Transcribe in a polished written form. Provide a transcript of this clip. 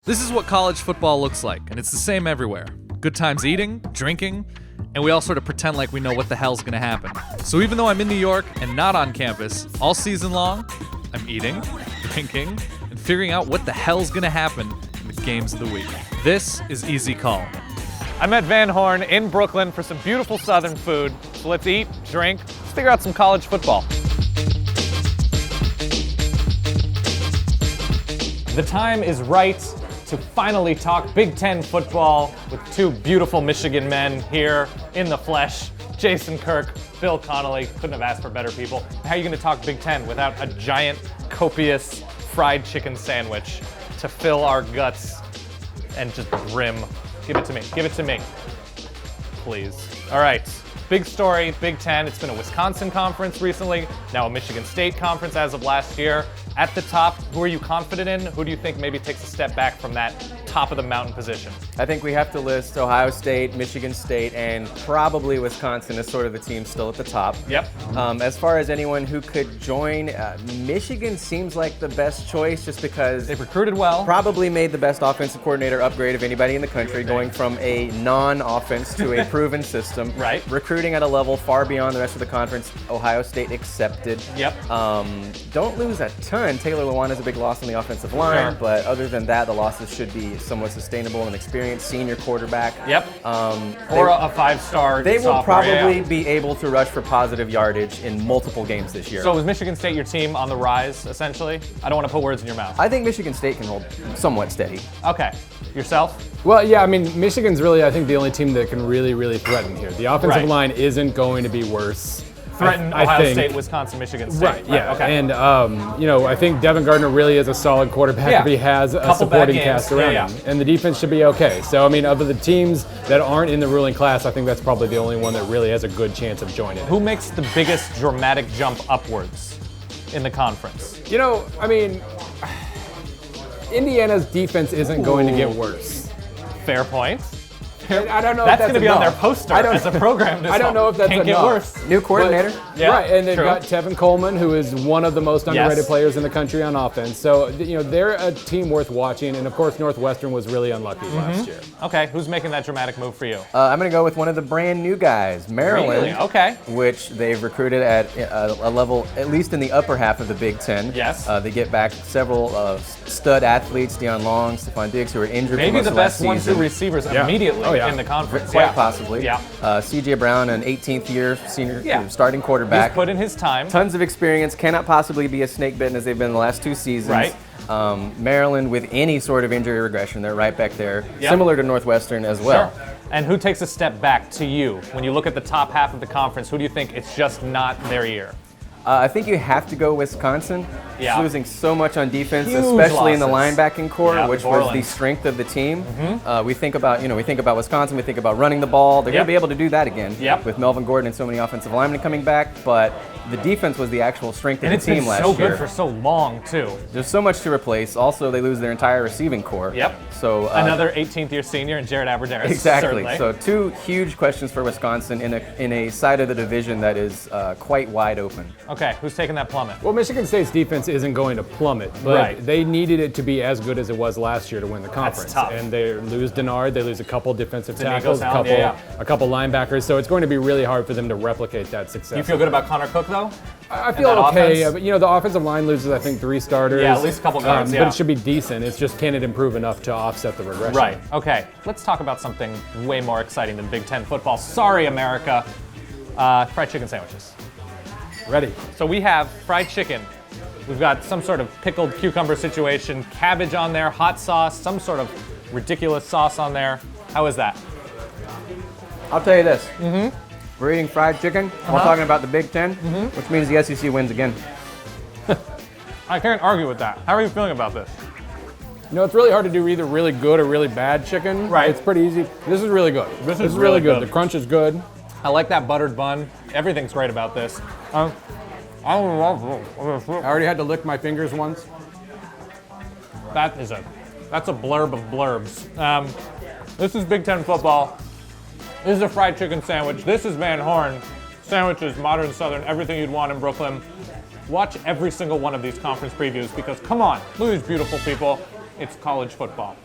This is what college football looks like, and it's the same everywhere. Good times eating, drinking, and we all sort of pretend like we know what the hell's gonna happen. So even though I'm in New York and not on campus, all season long, I'm eating, drinking, and figuring out what the hell's gonna happen in the games of the week. This is Easy Call. I'm at Van Horn in Brooklyn for some beautiful Southern food. So let's eat, drink, let's figure out some college football. The time is right to finally talk Big Ten football with two beautiful Michigan men here in the flesh. Jason Kirk, Bill Connelly, couldn't have asked for better people. How are you going to talk Big Ten without a giant, copious fried chicken sandwich to fill our guts and just brim? Give it to me. Give it to me. Please. All right. Big story, Big Ten. It's been a Wisconsin conference recently, now a Michigan State conference as of last year. At the top, who are you confident in? Who do you think maybe takes a step back from that top of the mountain position? I think we have to list Ohio State, Michigan State, and probably Wisconsin as sort of the team still at the top. Yep. As far as anyone who could join, Michigan seems like the best choice just because They've recruited well. Probably made the best offensive coordinator upgrade of anybody in the country, going from a non-offense to a proven system. Right. Recruiting at a level far beyond the rest of the conference, Ohio State accepted. Yep. Don't lose a ton. Taylor Lewan is a big loss on the offensive line, Sure. but other than that, the losses should be somewhat sustainable. An experienced senior quarterback. Yep. Or a five-star They will sophomore, probably be able to rush for positive yardage in multiple games this year. So is Michigan State your team on the rise, essentially? I don't want to put words in your mouth. I think Michigan State can hold somewhat steady. Okay. Yourself? Well, yeah, I mean, Michigan's really, I think, the only team that can really threaten here. The offensive Right. line isn't going to be worse. Threaten I Ohio think. State, Wisconsin, Michigan State. Right, yeah. Okay. And, I think Devin Gardner really is a solid quarterback Yeah. if he has a Couple supporting bad games. cast around Yeah, him. And the defense should be okay. So, I mean, of the teams that aren't in the ruling class, I think that's probably the only one that really has a good chance of joining. Who makes the biggest dramatic jump upwards in the conference? I mean, Indiana's defense isn't going to get worse. Fair point. I don't know That's if going to be on their enough. poster I don't- as a program. I don't know if that's Can't enough. get worse. New coordinator. Yeah, right, and they've true. got Tevin Coleman, who is one of the most underrated players in the country on offense. So, they're a team worth watching. And, of course, Northwestern was really unlucky last year. Okay, who's making that dramatic move for you? I'm going to go with one of the brand new guys, Maryland. Really? Okay. Which they've recruited at a level, at least in the upper half of the Big Ten. Yes. They get back several stud athletes, Deion Long, Stephon Diggs, who were injured for Maybe most the of last best 1-2 season. receivers Yeah. immediately Oh, yeah. in the conference. Quite Yeah. possibly. Yeah. C.J. Brown, an 18th year senior Yeah. starting He's quarterback. put in his time. Tons of experience, cannot possibly be as snake bitten as they've been the last two seasons. Right. Maryland, with any sort of injury regression, they're right back there, Yep. similar to Northwestern as well. Sure. And who takes a step back to you? When you look at the top half of the conference, who do you think it's just not their year? I think you have to go Wisconsin. Yeah. Just losing so much on defense, Huge especially in the losses. linebacking core, Yeah, which was the Borland. strength of the team. We think about Wisconsin. We think about running the ball. They're Yep. going to be able to do that again Yep. with Melvin Gordon and so many offensive linemen coming back. But the defense was the actual strength of And the it's been team last so year. good for so long, too. There's so much to replace. Also, they lose their entire receiving core. Yep. So Another 18th year senior in Jared Aberdeen. Exactly. Certainly. So two huge questions for Wisconsin in a side of the division that is quite wide open. Okay, who's taking that plummet? Well, Michigan State's defense isn't going to plummet, but Right. they needed it to be as good as it was last year to win the conference. tough. And they lose Denard, they lose a couple defensive Danico tackles, Sound, yeah. a couple linebackers, so it's going to be really hard for them to replicate that success. You feel good about Connor Cook, though? I feel that okay, offense? but the offensive line loses, I think, 3 starters. Yeah, at least a couple guards, yeah. But it should be decent. It's just, can it improve enough to offset the regression? Right. Okay, let's talk about something way more exciting than Big Ten football. Sorry, America. Fried chicken sandwiches. Ready. So we have fried chicken. We've got some sort of pickled cucumber situation, cabbage on there, hot sauce, some sort of ridiculous sauce on there. How is that? I'll tell you this. We're eating fried chicken. We're talking about the Big Ten, which means the SEC wins again. I can't argue with that. How are you feeling about this? It's really hard to do either really good or really bad chicken. Right. It's pretty easy. This is really good. This is is really really good. good. The crunch is good. I like that buttered bun. Everything's great about this. I love I already had to lick my fingers once. That's a blurb of blurbs. This is Big Ten football. This is a fried chicken sandwich. This is Van Horn. Sandwiches, modern Southern, everything you'd want in Brooklyn. Watch every single one of these conference previews because, come on, look at these beautiful people. It's college football.